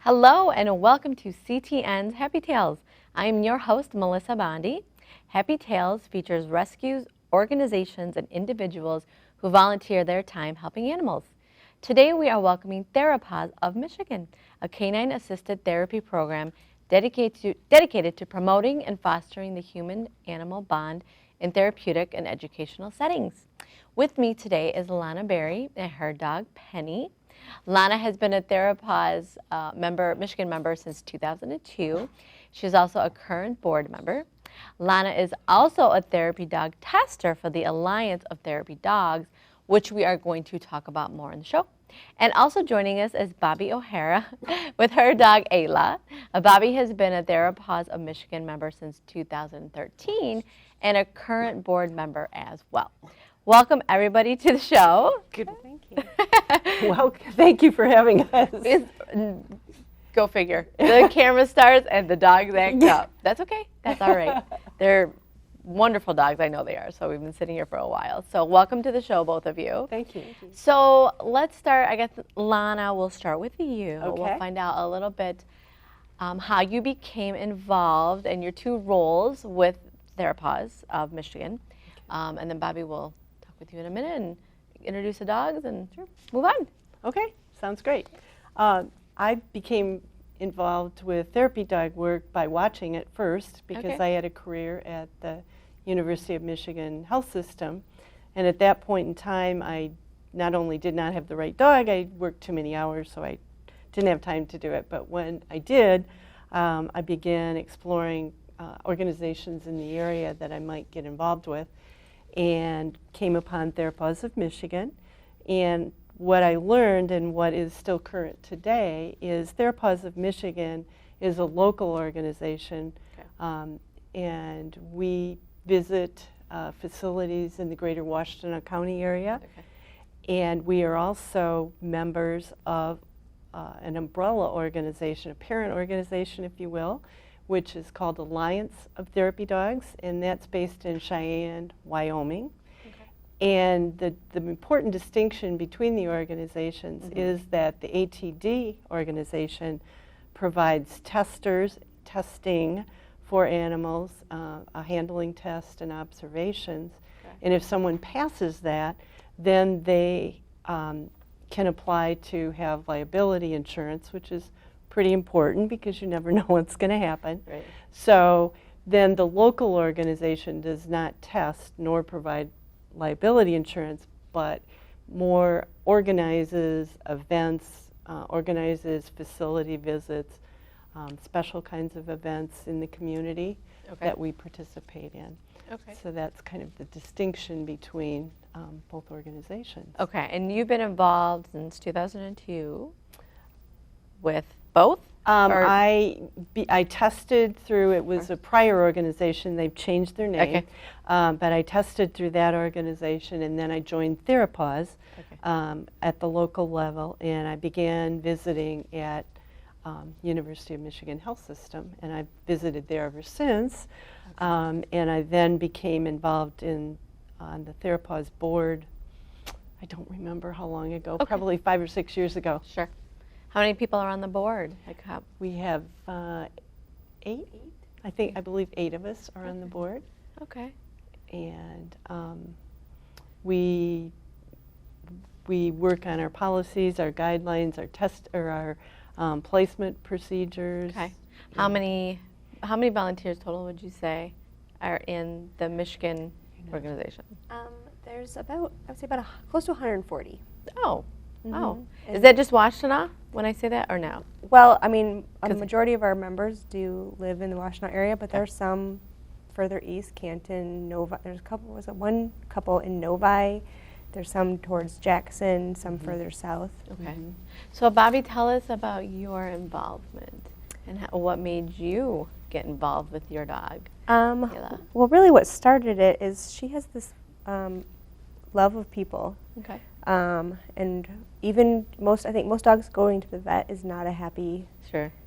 Hello and welcome to CTN's Happy Tales. I'm your host, Melissa Bondi. Happy Tales features rescues, organizations, and individuals who volunteer their time helping animals. Today we are welcoming Therapaws of Michigan, a canine-assisted therapy program dedicated to promoting and fostering the human-animal bond in therapeutic and educational settings. With me today is Lana Berry and her dog, Penny. Lana has been a Therapaws Michigan member since 2002. She's also a current board member. Lana is also a therapy dog tester for the Alliance of Therapy Dogs, which we are going to talk about more in the show. And also joining us is Bobby O'Hara with her dog, Ayla. Bobby has been a Therapaws of Michigan member since 2013 and a current board member as well. Welcome, everybody, to the show. Good. Thank you. Well, thank you for having us. Go figure. The camera starts and the dogs act up. That's okay. That's all right. They're wonderful dogs. I know they are. So we've been sitting here for a while. So welcome to the show, both of you. Thank you. So let's start. I guess, Lana, we'll start with you. Okay. We'll find out a little bit how you became involved in your two roles with Therapaws of Michigan. And then Bobby will talk with you in a minute and introduce the dogs and move on. Okay, sounds great. I became involved with therapy dog work by watching it first because I had a career at the University of Michigan health system. And at that point in time, I not only did not have the right dog, I worked too many hours, so I didn't have time to do it. But when I did, I began exploring organizations in the area that I might get involved with, and came upon Therapaws of Michigan. And what I learned and what is still current today is Therapaws of Michigan is a local organization, and we visit facilities in the greater Washtenaw County area. And we are also members of an umbrella organization, a parent organization, if you will, which is called Alliance of Therapy Dogs, and that's based in Cheyenne, Wyoming. And the important distinction between the organizations is that the ATD organization provides testing for animals, a handling test and observations. And if someone passes that, then they can apply to have liability insurance, which is pretty important because you never know what's going to happen. Right. So then the local organization does not test nor provide liability insurance, but more organizes events, organizes facility visits, special kinds of events in the community that we participate in. So that's kind of the distinction between both organizations. Okay, and you've been involved since 2002 with both? I tested through, it was a prior organization, they've changed their name, but I tested through that organization, and then I joined Therapaws at the local level, and I began visiting at University of Michigan Health System, and I've visited there ever since, and I then became involved on the Therapaws board. I don't remember how long ago, probably 5 or 6 years ago. Sure. How many people are on the board? We have 8. I believe 8 of us are on the board. Okay. And we work on our policies, our guidelines, our placement procedures. Okay. How many volunteers total would you say are in the Michigan organization? There's about, I would say about close to 140. Oh. Oh. Is that just Washtenaw when I say that, or no? Well, I mean, a majority of our members do live in the Washtenaw area, but there's some further east, Canton, Novi. There's a couple, one couple in Novi. There's some towards Jackson, some further south. Okay. So Bobby, tell us about your involvement and what made you get involved with your dog, Ayla. Well, really what started it is she has this love of people. Okay. And even I think most dogs going to the vet is not a happy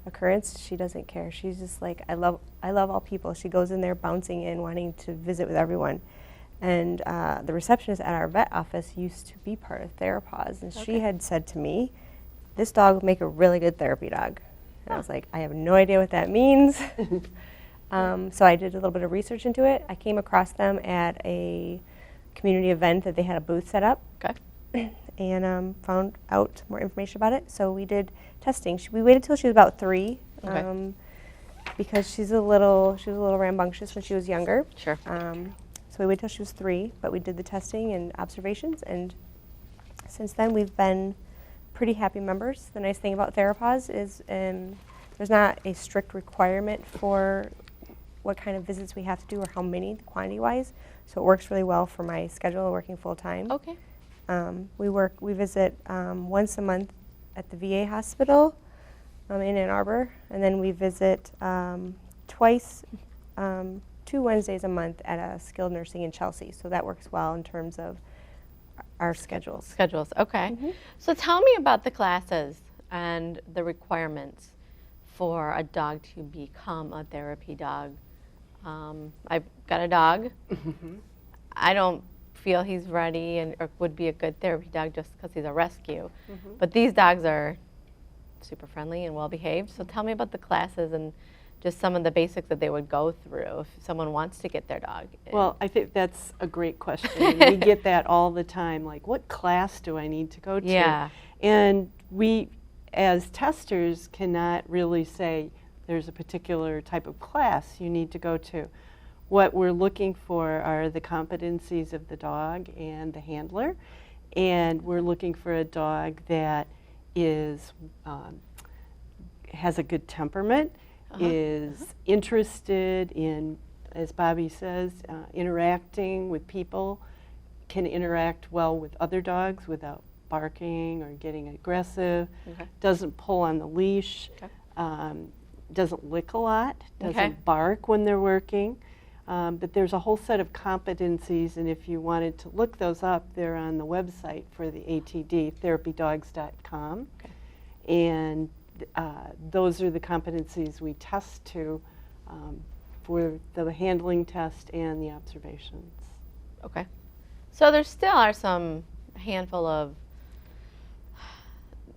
occurrence. She doesn't care. She's just like, I love all people. She goes in there bouncing in, wanting to visit with everyone. And the receptionist at our vet office used to be part of Therapaws, and she had said to me, this dog would make a really good therapy dog. And I was like, I have no idea what that means. So I did a little bit of research into it. I came across them at a community event that they had a booth set up. Okay. And found out more information about it. So we did testing. We waited till she was about 3, because she was a little rambunctious when she was younger. Sure. So we waited till she was 3, but we did the testing and observations, and since then we've been pretty happy members. The nice thing about Therapaws is there's not a strict requirement for what kind of visits we have to do or how many quantity-wise. So it works really well for my schedule working full-time. Okay. We visit once a month at the VA hospital in Ann Arbor, and then we visit twice, 2 Wednesdays a month at a skilled nursing in Chelsea. So that works well in terms of our schedules. Okay. So tell me about the classes and the requirements for a dog to become a therapy dog. I've got a dog. I don't feel he's ready or would be a good therapy dog just because he's a rescue. But these dogs are super friendly and well behaved. So tell me about the classes and just some of the basics that they would go through if someone wants to get their dog. Well, I think that's a great question. We get that all the time, like, what class do I need to go to? Yeah. And we, as testers, cannot really say there's a particular type of class you need to go to. What we're looking for are the competencies of the dog and the handler, and we're looking for a dog that is has a good temperament, is interested in, as Bobby says, interacting with people, can interact well with other dogs without barking or getting aggressive, doesn't pull on the leash, doesn't lick a lot, doesn't bark when they're working. But there's a whole set of competencies, and if you wanted to look those up, they're on the website for the ATD, therapydogs.com. And those are the competencies we test to for the handling test and the observations. Okay. So there still are some handful of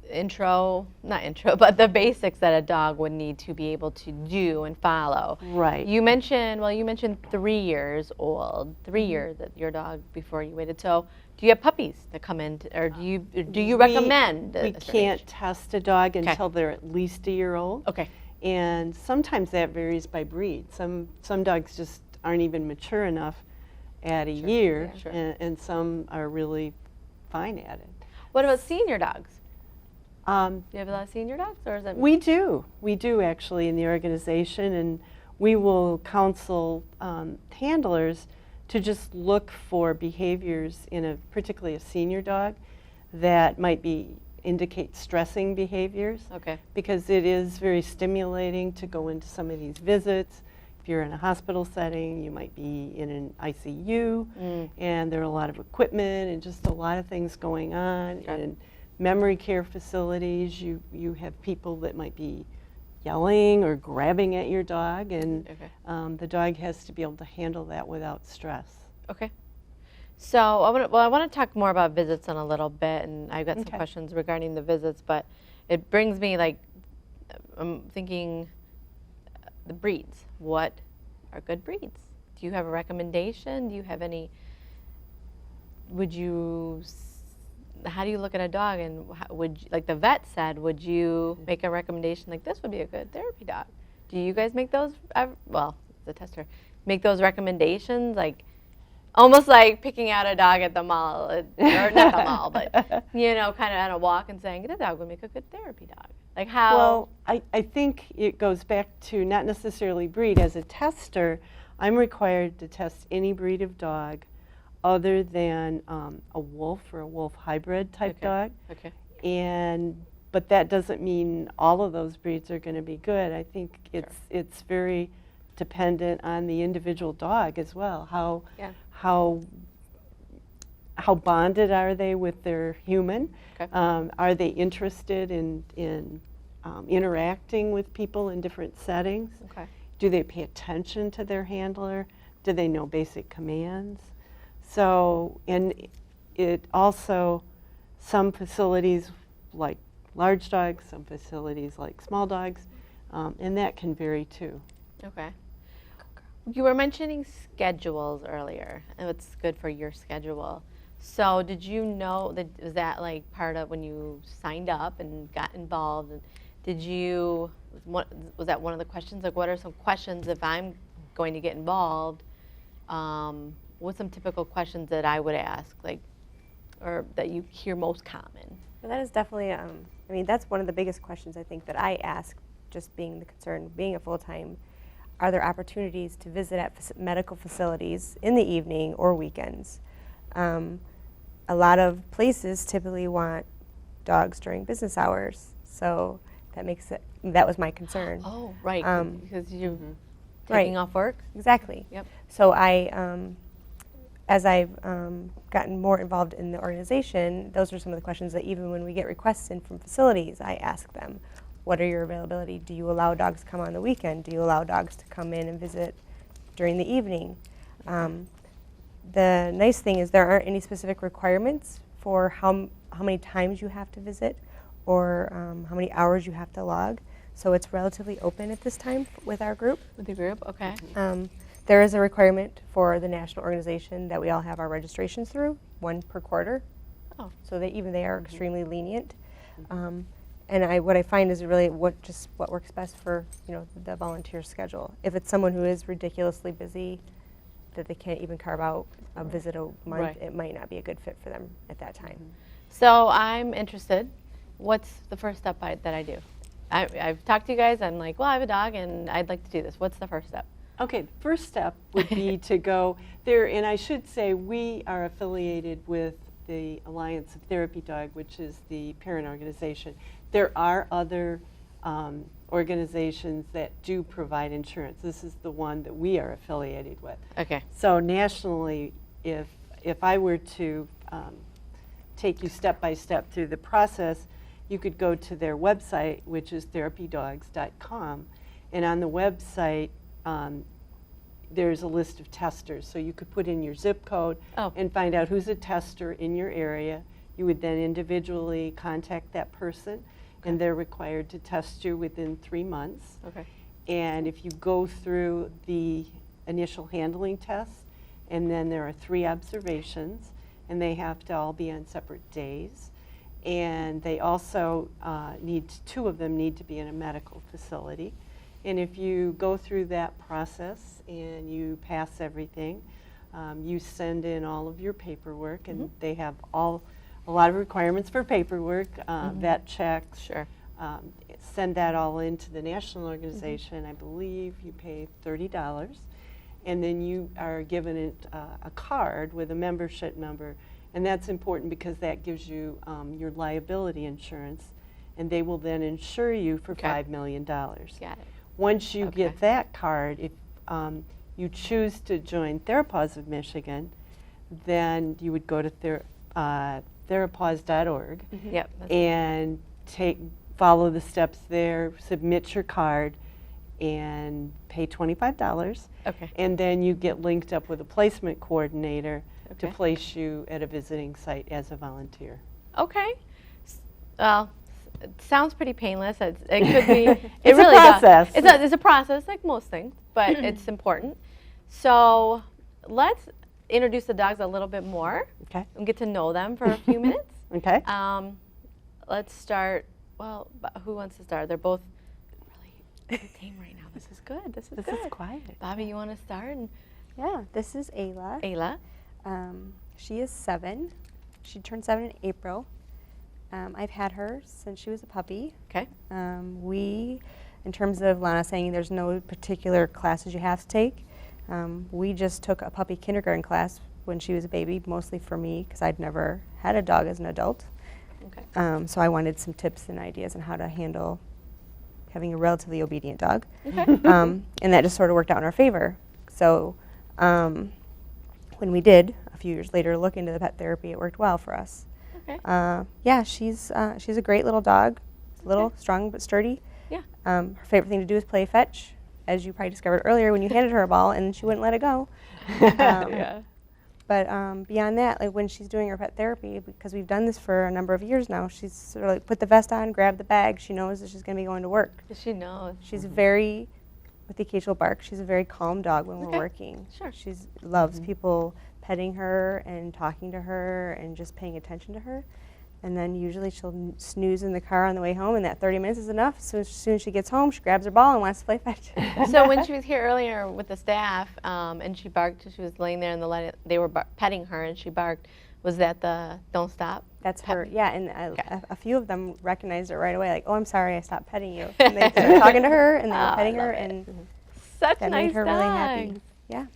but the basics that a dog would need to be able to do and follow. Right. You mentioned 3 years old, 3 years that your dog before you waited. So do you have puppies that come in, or do you recommend? We can't test a dog until they're at least a year old. Okay. And sometimes that varies by breed. Some dogs just aren't even mature enough at a year, and some are really fine at it. What about senior dogs? Do you have a lot of senior dogs, or is it? We do actually in the organization, and we will counsel handlers to just look for behaviors in particularly a senior dog that might indicate stressing behaviors. Okay. Because it is very stimulating to go into some of these visits. If you're in a hospital setting, you might be in an ICU, and there are a lot of equipment and just a lot of things going on. And memory care facilities, you have people that might be yelling or grabbing at your dog, and the dog has to be able to handle that without stress. Okay. So I want to talk more about visits in a little bit, and I've got some questions regarding the visits, but it brings me, like, I'm thinking the breeds. What are good breeds? Do you have a recommendation? Do you have any, how do you look at a dog, and like the vet said, would you make a recommendation like this would be a good therapy dog? Do you guys make those, the tester, make those recommendations, like almost like picking out a dog at the mall, or not the mall, but kind of on a walk and saying, that dog would make a good therapy dog? Like how? Well, I think it goes back to not necessarily breed. As a tester, I'm required to test any breed of dog other than a wolf or a wolf hybrid type dog. Okay. But that doesn't mean all of those breeds are going to be good. I think it's very dependent on the individual dog as well. How bonded are they with their human? Are they interested in interacting with people in different settings? Do they pay attention to their handler? Do they know basic commands? So, and it also, some facilities like large dogs, some facilities like small dogs, and that can vary too. Okay. You were mentioning schedules earlier, and it's good for your schedule. So did you know that, was that like part of when you signed up and got involved? And did you, was that one of the questions? Like, what are some questions if I'm going to get involved? What's some typical questions that I would ask, like, or that you hear most common? Well, that is definitely, I mean, that's one of the biggest questions I think that I ask, just being the concern, being a full-time. Are there opportunities to visit at medical facilities in the evening or weekends? A lot of places typically want dogs during business hours, so that makes it, that was my concern. Oh, right, because you're Right. taking off work? Exactly. Yep. So as I've gotten more involved in the organization, those are some of the questions that even when we get requests in from facilities, I ask them. What are your availability? Do you allow dogs to come on the weekend? Do you allow dogs to come in and visit during the evening? The nice thing is there aren't any specific requirements for how many times you have to visit or how many hours you have to log. So it's relatively open at this time with our group. With the group, okay. There is a requirement for the national organization that we all have our registrations through, 1 per quarter. Oh. So they are extremely lenient. And what I find is really what works best for the volunteer schedule. If it's someone who is ridiculously busy, that they can't even carve out a visit a month, Right. it might not be a good fit for them at that time. So I'm interested. What's the first step that I do? I've talked to you guys. I'm like, well, I have a dog and I'd like to do this. What's the first step? Okay, the first step would be to go there, and I should say we are affiliated with the Alliance of Therapy Dog, which is the parent organization. There are other organizations that do provide insurance. This is the one that we are affiliated with. Okay. So nationally, if I were to take you step by step through the process, you could go to their website, which is therapydogs.com, and on the website there's a list of testers. So you could put in your zip code and find out who's a tester in your area. You would then individually contact that person, and they're required to test you within 3 months. Okay. And if you go through the initial handling tests, and then there are 3 observations, and they have to all be on separate days. And they also 2 of them need to be in a medical facility. And if you go through that process and you pass everything, you send in all of your paperwork, and they have a lot of requirements for paperwork, vet checks. Sure. Send that all into the national organization. I believe you pay $30, and then you are given a card with a membership number, and that's important because that gives you your liability insurance, and they will then insure you for $5 million. Got it. Once you get that card, if you choose to join Therapaws of Michigan, then you would go to therapaws.org Yep. and follow the steps there, submit your card, and pay $25. Okay. And then you get linked up with a placement coordinator to Okay. place you at a visiting site as a volunteer. Okay. Well, it sounds pretty painless. It could be. It It's a really process. Does. It's a process, like most things, but it's important. So let's introduce the dogs a little bit more Okay. and get to know them for a few minutes. Okay. Let's start. Well, who wants to start? They're both really tame right now. This is good. This is This good. is quiet. Bobby, you want to start? And Yeah, this is Ayla. Ayla. She is 7. She turned 7 in April. I've had her since she was a puppy. Okay. We, in terms of Lana saying there's no particular classes you have to take, we just took a puppy kindergarten class when she was a baby, mostly for me because I'd never had a dog as an adult. Okay. So I wanted some tips and ideas on how to handle having a relatively obedient dog. Okay. And that just sort of worked out in our favor. So when we did, a few years later, look into the pet therapy, it worked well for us. Okay. Yeah, she's a great little dog, little, strong but sturdy. Yeah. Her favorite thing to do is play fetch, as you probably discovered earlier when you handed her a ball and she wouldn't let it go. Yeah. But beyond that, like when she's doing her pet therapy, because we've done this for a number of years now, she's sort of like put the vest on, grab the bag. She knows that she's going to be going to work. She knows. She's very, with the occasional bark, she's a very calm dog when we're working. Sure. She loves people petting her and talking to her and just paying attention to her. And then usually she'll snooze in the car on the way home, and that 30 minutes is enough. So as soon as she gets home, she grabs her ball and wants to play fetch. So when she was here earlier with the staff and she barked, she was laying there and they were petting her and she barked, was that the don't stop? That's her, yeah, and a few of them recognized it right away, like, oh, I'm sorry, I stopped petting you. And they started talking to her and they were petting her, and such that nice made her dogs. really happy. Yeah.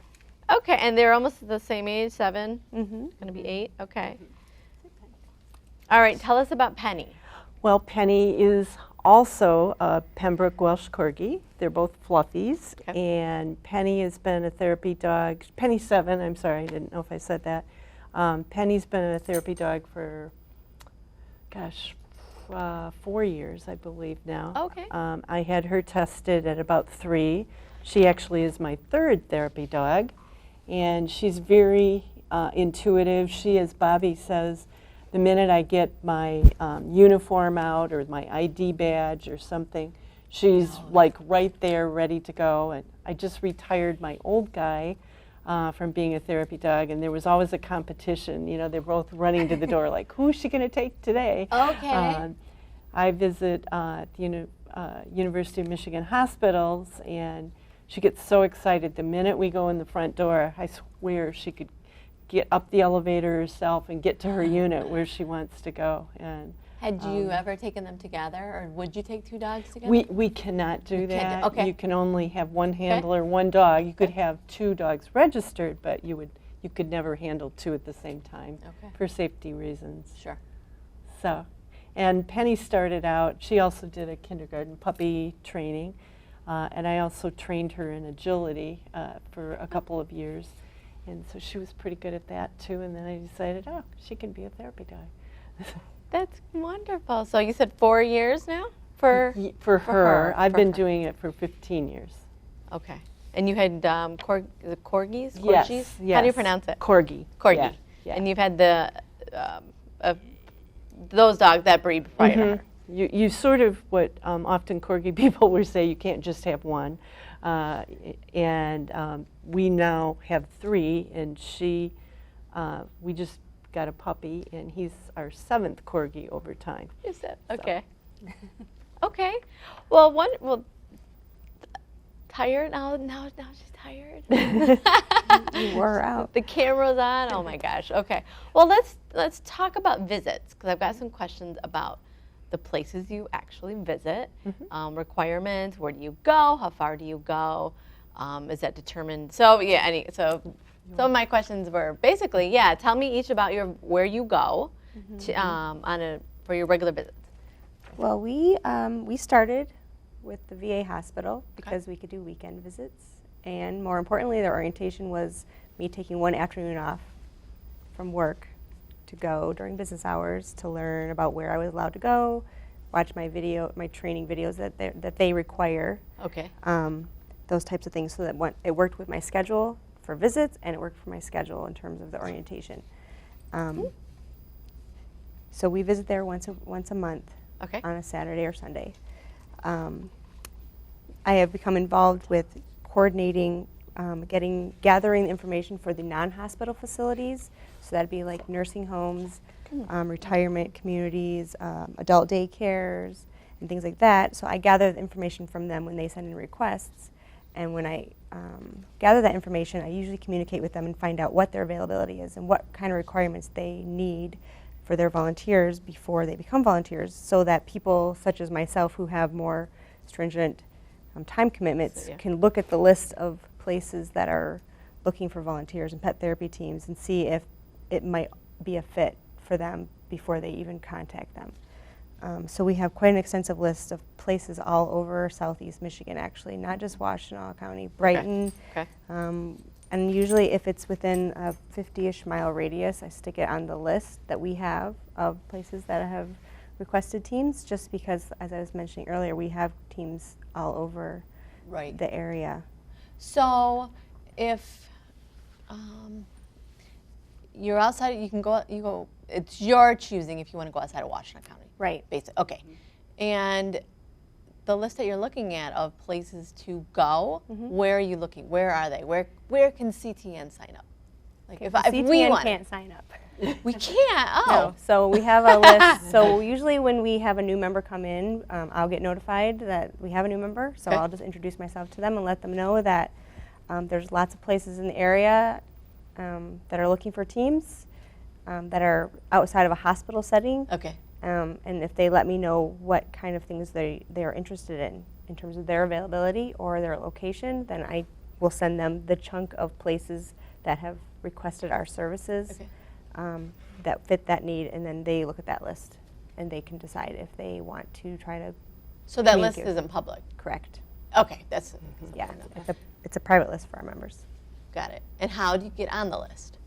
Okay, and they're almost the same age, 7? Mm-hmm. Going to be 8? Okay. All right, tell us about Penny. Well, Penny is also a Pembroke Welsh Corgi. They're both fluffies, and Penny has been a therapy dog. Penny's 7, I'm sorry, I didn't know if I said that. Penny's been a therapy dog for, gosh, 4 years, I believe now. Okay. I had her tested at about 3. She actually is my 3rd therapy dog, and she's very intuitive. She, as Bobby says, the minute I get my uniform out or my ID badge or something, she's like right there ready to go. And I just retired my old guy from being a therapy dog, and there was always a competition. You know, they're both running to the door like, who's she going to take today? Okay. I visit the University of Michigan hospitals, and she gets so excited the minute we go in the front door. I swear she could get up the elevator herself and get to her unit where she wants to go. And had you ever taken them together, or would you take 2 dogs together? we cannot do that. Okay. You can only have one handler, one dog. You could have 2 dogs registered, but you could never handle 2 at the same time for safety reasons. Sure. So, and Penny started out, she also did a kindergarten puppy training, and I also trained her in agility for a couple of years. And so she was pretty good at that too, and then I decided, oh, she can be a therapy dog. That's wonderful. So you said 4 years now? For her. I've been doing it for 15 years. Okay. And you had corgis? Yes. How do you pronounce it? Corgi. Corgi. Yeah. And you've had those dogs, that breed prior to her. You sort of what often Corgi people would say, you can't just have one. And we now have 3, and we just got a puppy, and he's our 7th Corgi over time. You said, okay. Okay. Well, tired now she's tired. You wore out. The camera's on. Oh my gosh. Okay. Well, let's talk about visits, because I've got some questions about the places you actually visit, requirements, where do you go, how far do you go, is that determined? So yeah, so some of my questions were basically, tell me each about where you go for your regular visits. Well, we started with the VA hospital because we could do weekend visits, and more importantly, the orientation was me taking one afternoon off from work to go during business hours to learn about where I was allowed to go, watch my training videos that they require. Okay. Those types of things, so that it worked with my schedule for visits, and it worked for my schedule in terms of the orientation. So we visit there once a month on a Saturday or Sunday. I have become involved with coordinating, gathering information for the non-hospital facilities. So that'd be like nursing homes, retirement communities, adult daycares, and things like that. So I gather the information from them when they send in requests. And when I gather that information, I usually communicate with them and find out what their availability is and what kind of requirements they need for their volunteers before they become volunteers, so that people such as myself who have more stringent time commitments can look at the list of places that are looking for volunteers and pet therapy teams and see if it might be a fit for them before they even contact them. So we have quite an extensive list of places all over southeast Michigan, actually, not just Washtenaw County, Brighton. Okay. And usually if it's within a 50-ish mile radius, I stick it on the list that we have of places that have requested teams, just because, as I was mentioning earlier, we have teams all over the area. So if you're outside, you go, it's your choosing if you want to go outside of Washington County. Right. Basically, okay. And the list that you're looking at of places to go, where are you looking? Where are they? Where can CTN sign up? Like if we CTN want, can't sign up. we can't. Oh, No, so we have a list. So usually when we have a new member come in, I'll get notified that we have a new member. So Okay. I'll just introduce myself to them and let them know that there's lots of places in the area that are looking for teams that are outside of a hospital setting. okay. And if they let me know what kind of things they are interested in terms of their availability or their location, then I will send them the chunk of places that have requested our services. Okay. That fit that need, and then they look at that list and they can decide if they want to try to. So that list communicate. isn't public. Correct. Okay, that's Yeah, it's a private list for our members. got it. And how do you get on the list?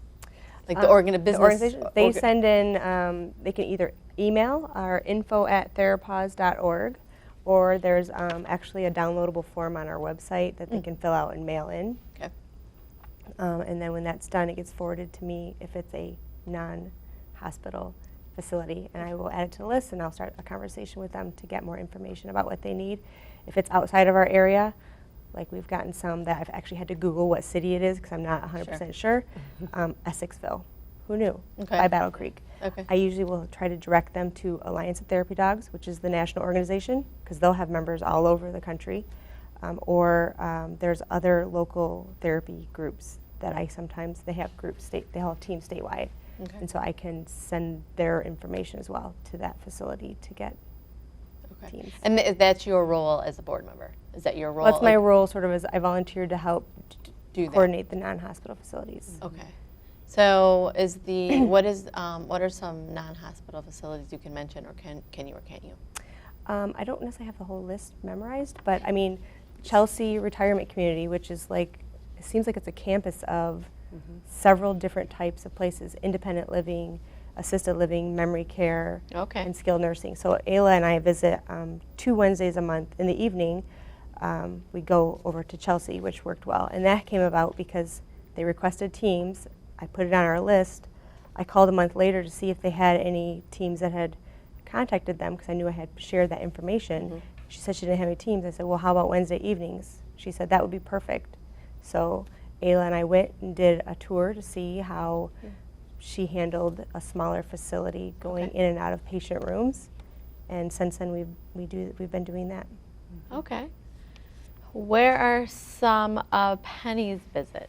Like the organization? They send in. They can either email our info@therapaws.org, or there's actually a downloadable form on our website that they can fill out and mail in. Okay. And then when that's done, it gets forwarded to me if it's a non-hospital facility, and I will add it to the list, and I'll start a conversation with them to get more information about what they need. If it's outside of our area, like we've gotten some that I've actually had to Google what city it is because I'm not 100% sure. Essexville. Who knew? Okay. By Battle Creek. Okay. I usually will try to direct them to Alliance of Therapy Dogs, which is the national organization, because they'll have members all over the country. Or there's other local therapy groups that they have groups, they have teams statewide. Okay. And so I can send their information as well to that facility to get teams. And that's your role as a board member? Is that your role? Well, that's my role, sort of, as I volunteered to help do that. coordinate the non-hospital facilities. Okay. So what are some non-hospital facilities you can mention, or can you or can't you? I don't necessarily have the whole list memorized, but I mean, Chelsea Retirement Community, which is like, it seems like it's a campus of several different types of places: independent living, assisted living, memory care, and skilled nursing. So Ayla and I visit 2 Wednesdays a month in the evening. We go over to Chelsea, which worked well, and that came about because they requested teams. I put it on our list. I called a month later to see if they had any teams that had contacted them, because I knew I had shared that information. She said she didn't have any teams. I said, well, how about Wednesday evenings? She said that would be perfect. So Ayla and I went and did a tour to see how she handled a smaller facility going in and out of patient rooms, and since then we've been doing that. Okay. Where are some of Penny's visits?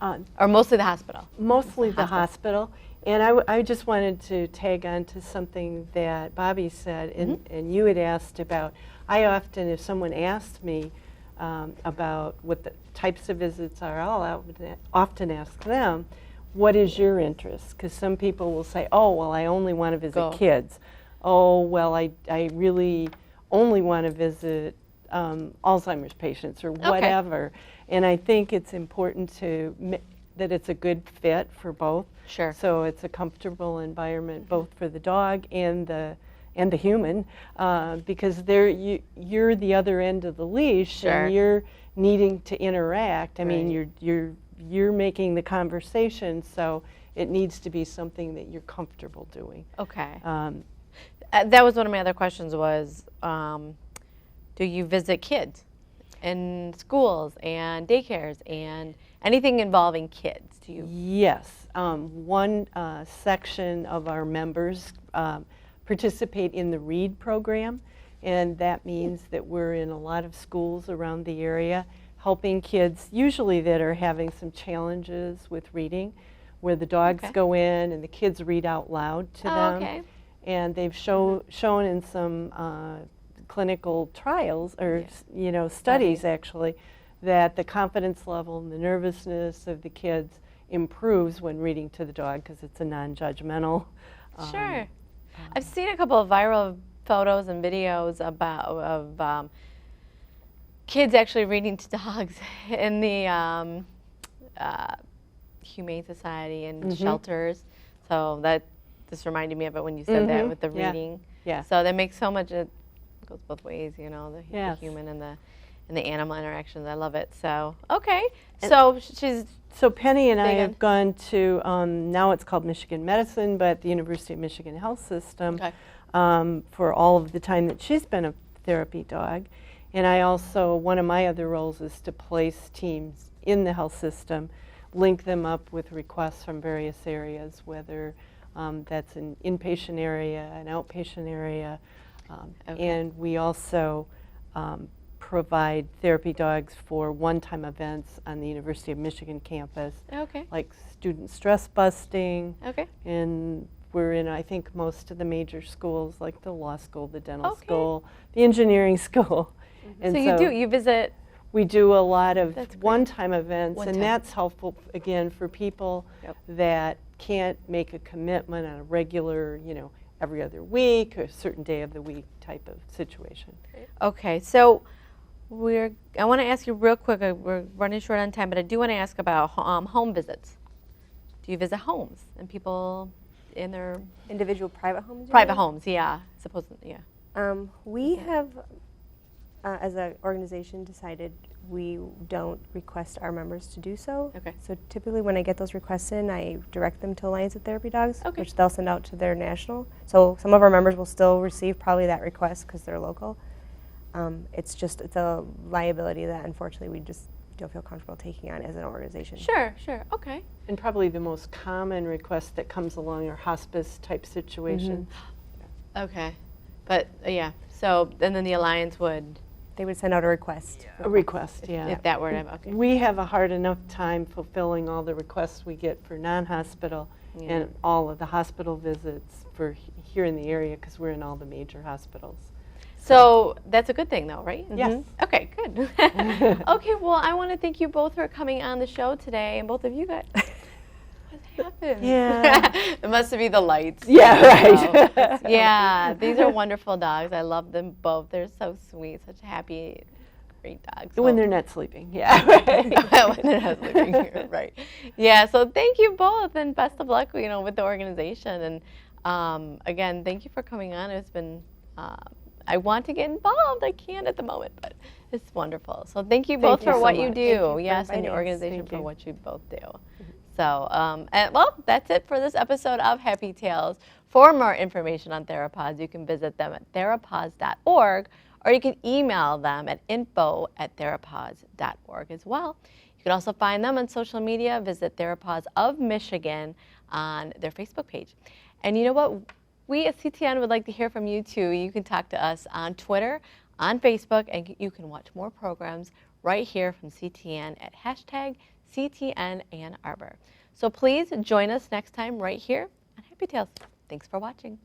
Or mostly the hospital? Mostly the hospital. And I just wanted to tag on to something that Bobby said, and you had asked about. I often, if someone asked me about what the types of visits are, I'll often ask them, what is your interest? Because some people will say, oh, well, I only want to visit kids. Oh, well, I really only want to visit Alzheimer's patients or whatever. And I think it's important that it's a good fit for both. Sure. So it's a comfortable environment both for the dog and the human, because you're the other end of the leash, and you're needing to interact. I mean, you're making the conversation, so it needs to be something that you're comfortable doing. Okay. That was one of my other questions was, do you visit kids in schools and daycares and anything involving kids? Do you? Yes. One section of our members participate in the READ program, and that means that we're in a lot of schools around the area helping kids, usually that are having some challenges with reading, where the dogs go in and the kids read out loud to them. And they've shown in some clinical trials, or studies actually, that the confidence level and the nervousness of the kids improves when reading to the dog, because it's a non-judgmental. Sure. I've seen a couple of viral photos and videos of kids actually reading to dogs in the Humane Society and shelters. So that just reminded me of it when you said that with the reading. Yeah. So that makes so much. It goes both ways, the human and the animal interactions. I love it. So, okay. So she's So Penny and I big have gone to, now it's called Michigan Medicine, but the University of Michigan Health System for all of the time that she's been a therapy dog. And I also, one of my other roles is to place teams in the health system, link them up with requests from various areas, whether that's an inpatient area, an outpatient area. And we also provide therapy dogs for one-time events on the University of Michigan campus, like student stress busting. And we're in, I think, most of the major schools, like the law school, the dental school, the engineering school. And so you visit. We do a lot of one-time events, and that's helpful, again, for people that can't make a commitment on a regular, every other week or a certain day of the week type of situation. Okay, so I want to ask you real quick, we're running short on time, but I do want to ask about home visits. Do you visit homes and people in their Individual private homes? private homes? Yeah, supposedly, yeah. We have, as an organization, decided we don't request our members to do so. So typically when I get those requests in, I direct them to Alliance of Therapy Dogs, which they'll send out to their national. So some of our members will still receive probably that request because they're local. It's a liability that unfortunately we just don't feel comfortable taking on as an organization. Sure, okay. And probably the most common request that comes along are hospice type situations. Okay, but yeah, so, and then the Alliance would? They would send out a request. A request, yeah. If that were to, We have a hard enough time fulfilling all the requests we get for non-hospital and all of the hospital visits for here in the area because we're in all the major hospitals. So that's a good thing though, right? Yes. Okay, good. Okay, well, I want to thank you both for coming on the show today, and both of you got, what happened? Yeah. It must be the lights. Yeah, right. Yeah, these are wonderful dogs. I love them both. They're so sweet, such happy, great dogs. When they're not sleeping, yeah. When they're not sleeping, right. Yeah, so thank you both, and best of luck, with the organization. And again, thank you for coming on. It's been, I want to get involved. I can't at the moment, but it's wonderful. So thank you both for what you do. Yes, and your organization for what you both do. So, well, that's it for this episode of Happy Tales. For more information on Therapaws, you can visit them at therapaws.org, or you can email them at info@therapaws.org as well. You can also find them on social media. Visit Therapaws of Michigan on their Facebook page. And you know what? We at CTN would like to hear from you too. You can talk to us on Twitter, on Facebook, and you can watch more programs right here from CTN at #CTN Ann Arbor. So please join us next time right here on Happy Tales. Thanks for watching.